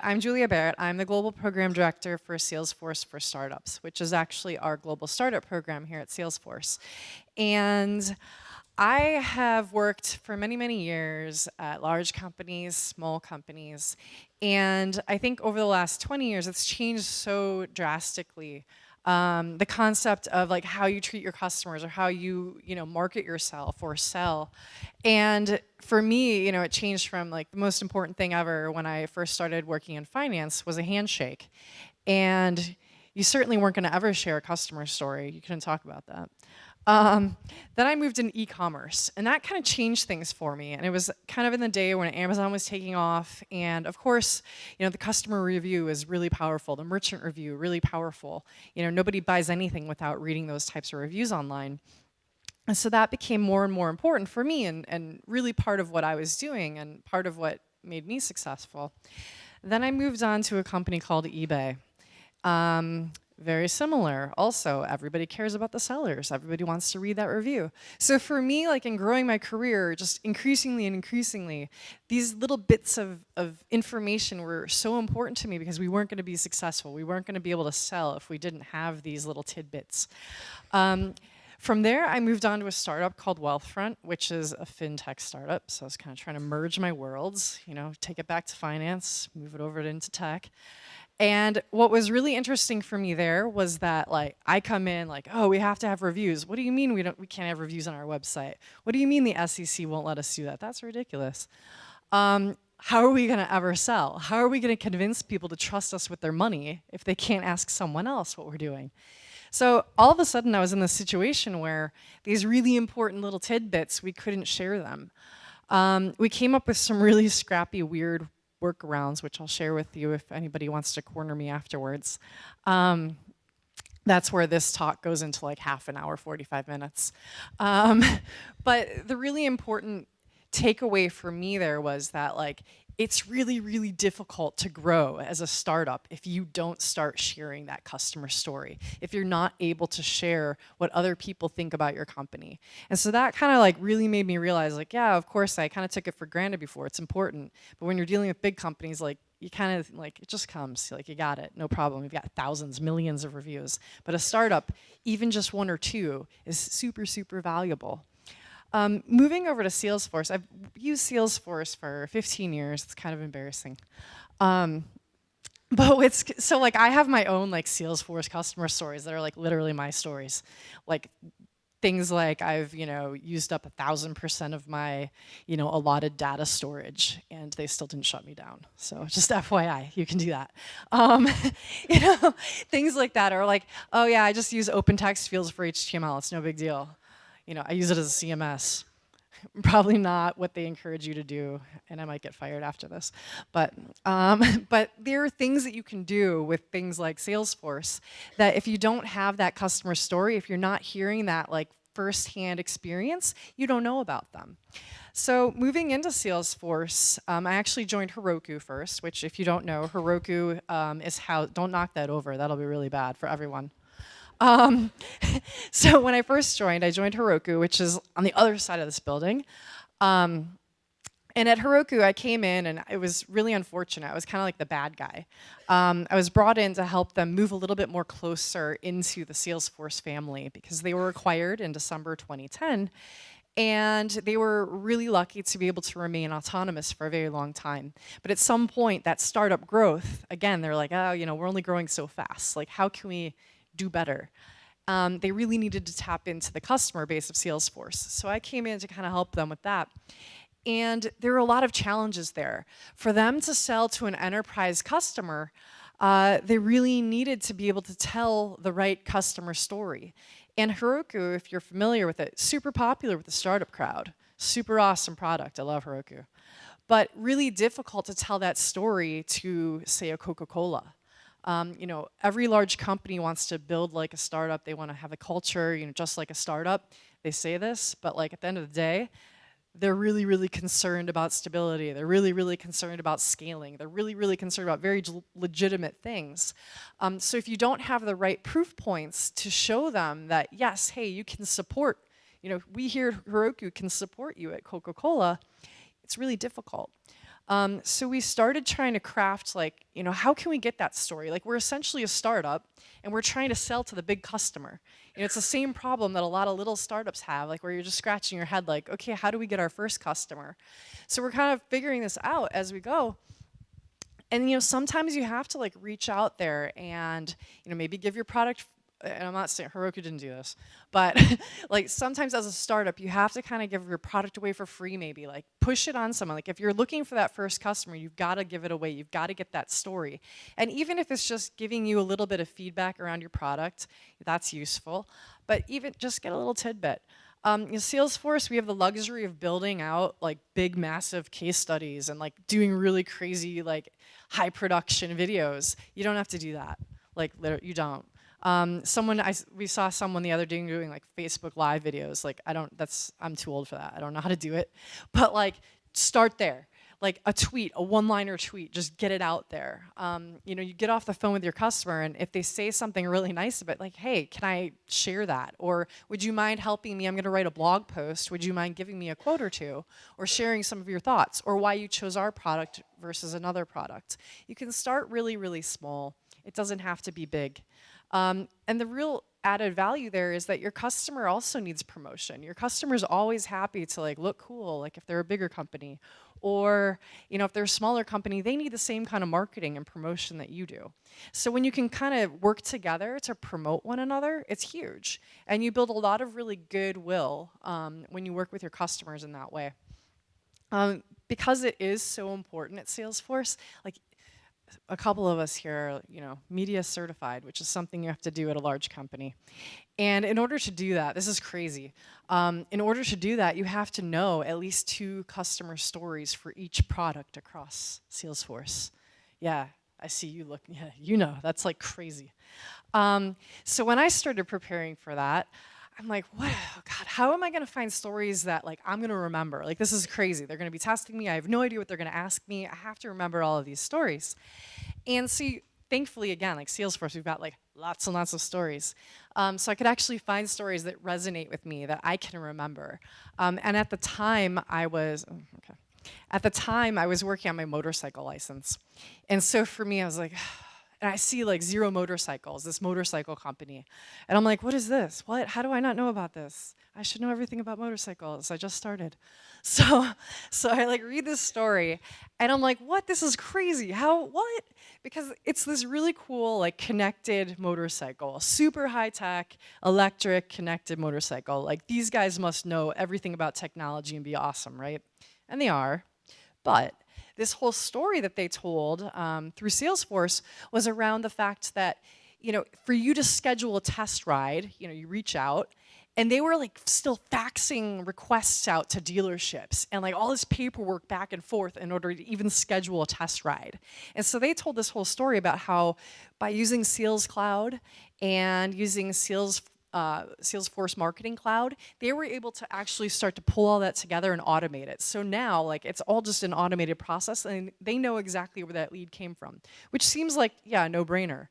I'm Julia Barrett. I'm the Global Program Director for Salesforce for Startups, which is actually our global startup program here at Salesforce. And I have worked for many, many years at large companies, small companies, and I think over the last 20 years, it's changed so drastically. The concept of like how you treat your customers or how you market yourself or sell. And for me, it changed from like the most important thing ever when I first started working in finance was a handshake. And you certainly weren't going to ever share a customer story. You couldn't talk about that. Then I moved into e-commerce, and that kind of changed things for me. And it was kind of in the day when Amazon was taking off, and of course, the customer review is really powerful, the merchant review really powerful. Nobody buys anything without reading those types of reviews online. And so that became more and more important for me, and really part of what I was doing and part of what made me successful. Then I moved on to a company called eBay. Very similar. Also, everybody cares about the sellers. Everybody wants to read that review. So for me, like in growing my career, just increasingly and increasingly, these little bits of information were so important to me because we weren't going to be successful. We weren't going to be able to sell if we didn't have these little tidbits. From there, I moved on to a startup called Wealthfront, which is a fintech startup. So I was kind of trying to merge my worlds, take it back to finance, move it over into tech. And what was really interesting for me there was that like I come in like, oh, we have to have reviews. What do you mean we can't have reviews on our website? What do you mean the SEC won't let us do that? That's ridiculous. How are we going to ever sell? How are we going to convince people to trust us with their money if they can't ask someone else what we're doing? So all of a sudden I was in this situation where these really important little tidbits, we couldn't share them. We came up with some really scrappy, weird workarounds, which I'll share with you if anybody wants to corner me afterwards. That's where this talk goes into like half an hour, 45 minutes. But the really important takeaway for me there was that like it's really, really difficult to grow as a startup if you don't start sharing that customer story, if you're not able to share what other people think about your company. And so that kind of like really made me realize like, yeah, of course, I kind of took it for granted before. It's important. But when you're dealing with big companies, like you kind of like, it just comes, like you got it, no problem. You've got thousands, millions of reviews. But a startup, even just one or two, is super, super valuable. Moving over to Salesforce, I've used Salesforce for 15 years. It's kind of embarrassing. But so like I have my own like Salesforce customer stories that are like literally my stories. Like things like I've used up 1,000% of my allotted data storage, and they still didn't shut me down. So just FYI, you can do that. Things like that are like, oh yeah, I just use open text fields for HTML. It's no big deal. I use it as a CMS. Probably not what they encourage you to do, and I might get fired after this. But there are things that you can do with things like Salesforce that if you don't have that customer story, if you're not hearing that like firsthand experience, you don't know about them. So moving into Salesforce, I actually joined Heroku first, which if you don't know, Heroku is how, don't knock that over, that'll be really bad for everyone. So when I first joined, I joined Heroku, which is on the other side of this building. And at Heroku, I came in, and it was really unfortunate. I was kind of like the bad guy. I was brought in to help them move a little bit more closer into the Salesforce family because they were acquired in December 2010. And they were really lucky to be able to remain autonomous for a very long time. But at some point, that startup growth, again, they're like, oh, we're only growing so fast. Like, how can we do better? They really needed to tap into the customer base of Salesforce. So I came in to kind of help them with that. And there were a lot of challenges there. For them to sell to an enterprise customer, they really needed to be able to tell the right customer story. And Heroku, if you're familiar with it, super popular with the startup crowd. Super awesome product. I love Heroku. But really difficult to tell that story to, say, a Coca-Cola. Every large company wants to build like a startup. They want to have a culture, just like a startup. They say this, but like at the end of the day, they're really, really concerned about stability. They're really, really concerned about scaling. They're really, really concerned about very legitimate things. So if you don't have the right proof points to show them that, yes, hey, you can support, we here at Heroku can support you at Coca-Cola, it's really difficult. So we started trying to craft, like, how can we get that story? Like, we're essentially a startup, and we're trying to sell to the big customer. It's the same problem that a lot of little startups have, like, where you're just scratching your head, like, okay, how do we get our first customer? So we're kind of figuring this out as we go. And sometimes you have to like reach out there and maybe give your product. And I'm not saying Heroku didn't do this, but like sometimes as a startup, you have to kind of give your product away for free, maybe like push it on someone. Like if you're looking for that first customer, you've got to give it away. You've got to get that story. And even if it's just giving you a little bit of feedback around your product, that's useful. But even just get a little tidbit. Salesforce, we have the luxury of building out like big, massive case studies and like doing really crazy, like high production videos. You don't have to do that. Like, you don't. We saw someone the other day doing like Facebook Live videos. Like, I'm too old for that. I don't know how to do it. But like, start there. Like a tweet, a one-liner tweet, just get it out there. You get off the phone with your customer, and if they say something really nice about, like, hey, can I share that? Or would you mind helping me? I'm going to write a blog post. Would you mind giving me a quote or two? Or sharing some of your thoughts? Or why you chose our product versus another product? You can start really, really small. It doesn't have to be big. And the real added value there is that your customer also needs promotion. Your customer's always happy to like look cool, like if they're a bigger company. Or if they're a smaller company, they need the same kind of marketing and promotion that you do. So when you can kind of work together to promote one another, it's huge. And you build a lot of really goodwill when you work with your customers in that way. Because it is so important at Salesforce, like a couple of us here are, media certified, which is something you have to do at a large company. And in order to do that, this is crazy. In order to do that, you have to know at least 2 customer stories for each product across Salesforce. Yeah, I see you look, yeah, that's like crazy. So when I started preparing for that, I'm like, wow, God, how am I going to find stories that like I'm going to remember? Like, this is crazy. They're going to be testing me. I have no idea what they're going to ask me. I have to remember all of these stories. And see, thankfully, again, like Salesforce, we've got like lots and lots of stories. So I could actually find stories that resonate with me that I can remember. And at the time, I was working on my motorcycle license. And so for me, I was like, and I see like Zero Motorcycles, this motorcycle company. And I'm like, what is this? What? How do I not know about this? I should know everything about motorcycles. I just started. So I like read this story and I'm like, what? This is crazy. How, what? Because it's this really cool, like connected motorcycle, super high tech, electric connected motorcycle. Like these guys must know everything about technology and be awesome, right? And they are, but this whole story that they told through Salesforce was around the fact that, for you to schedule a test ride, you reach out, and they were like still faxing requests out to dealerships and like all this paperwork back and forth in order to even schedule a test ride. And so they told this whole story about how by using Sales Cloud and using Salesforce Marketing Cloud, they were able to actually start to pull all that together and automate it. So now, like, it's all just an automated process, and they know exactly where that lead came from, which seems like, yeah, a no-brainer.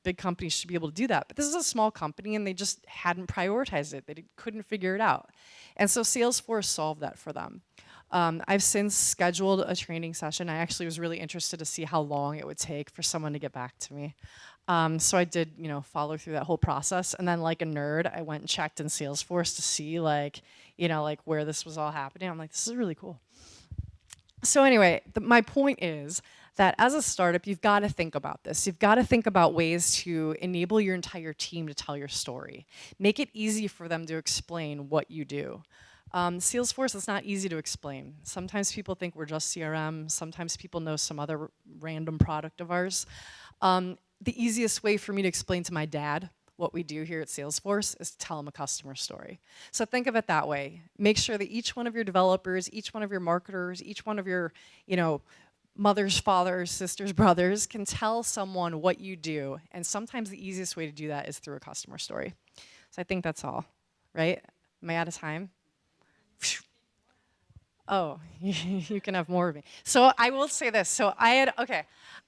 Big companies should be able to do that. But this is a small company, and they just hadn't prioritized it. They couldn't figure it out. And so Salesforce solved that for them. I've since scheduled a training session. I actually was really interested to see how long it would take for someone to get back to me. So I did, follow through that whole process. And then like a nerd, I went and checked in Salesforce to see like where this was all happening. I'm like, this is really cool. So anyway, my point is that as a startup, you've got to think about this. You've got to think about ways to enable your entire team to tell your story. Make it easy for them to explain what you do. Salesforce is not easy to explain. Sometimes people think we're just CRM. Sometimes people know some other random product of ours. The easiest way for me to explain to my dad what we do here at Salesforce is to tell him a customer story. So think of it that way. Make sure that each one of your developers, each one of your marketers, each one of your, mothers, fathers, sisters, brothers can tell someone what you do. And sometimes the easiest way to do that is through a customer story. So I think that's all, right? Am I out of time? Oh, you can have more of me. So I will say this. So I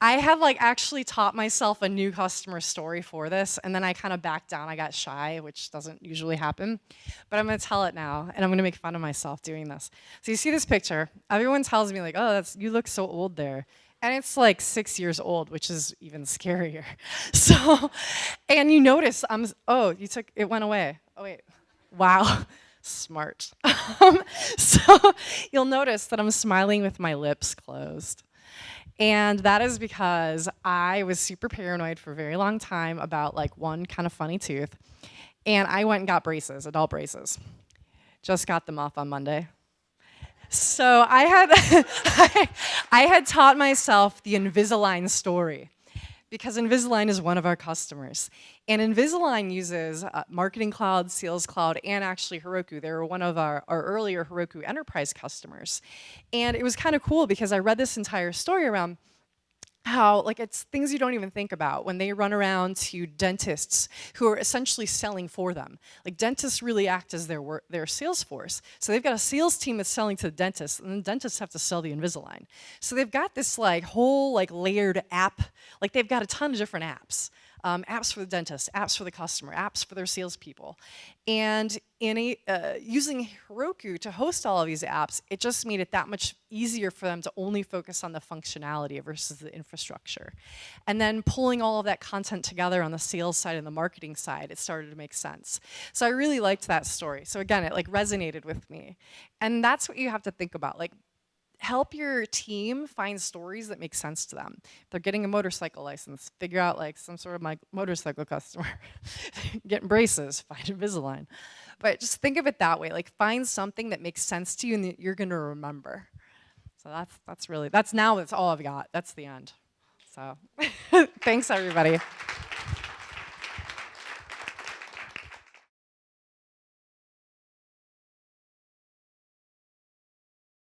had like actually taught myself a new customer story for this, and then I kind of backed down. I got shy, which doesn't usually happen. But I'm gonna tell it now, and I'm gonna make fun of myself doing this. So you see this picture. Everyone tells me like, oh, you look so old there. And it's like 6 years old, which is even scarier. So, and you notice it went away. Oh wait, wow. Smart. So you'll notice that I'm smiling with my lips closed. And that is because I was super paranoid for a very long time about like one kind of funny tooth. And I went and got braces, adult braces. Just got them off on Monday. So I had I had taught myself the Invisalign story because Invisalign is one of our customers. And Invisalign uses Marketing Cloud, Sales Cloud, and actually Heroku. They were one of our earlier Heroku enterprise customers. And it was kind of cool because I read this entire story around how like it's things you don't even think about when they run around to dentists who are essentially selling for them. Like dentists really act as their sales force. So they've got a sales team that's selling to the dentists, and the dentists have to sell the Invisalign. So they've got this like whole like layered app. Like they've got a ton of different apps. Apps for the dentist, apps for the customer, apps for their salespeople. And using Heroku to host all of these apps, it just made it that much easier for them to only focus on the functionality versus the infrastructure. And then pulling all of that content together on the sales side and the marketing side, it started to make sense. So I really liked that story. So again, it like resonated with me. And that's what you have to think about. Like, help your team find stories that make sense to them. If they're getting a motorcycle license, figure out like some sort of my motorcycle customer. Getting braces, find Invisalign. But just think of it that way. Like find something that makes sense to you and that you're gonna remember. So that's all I've got. That's the end. So thanks everybody.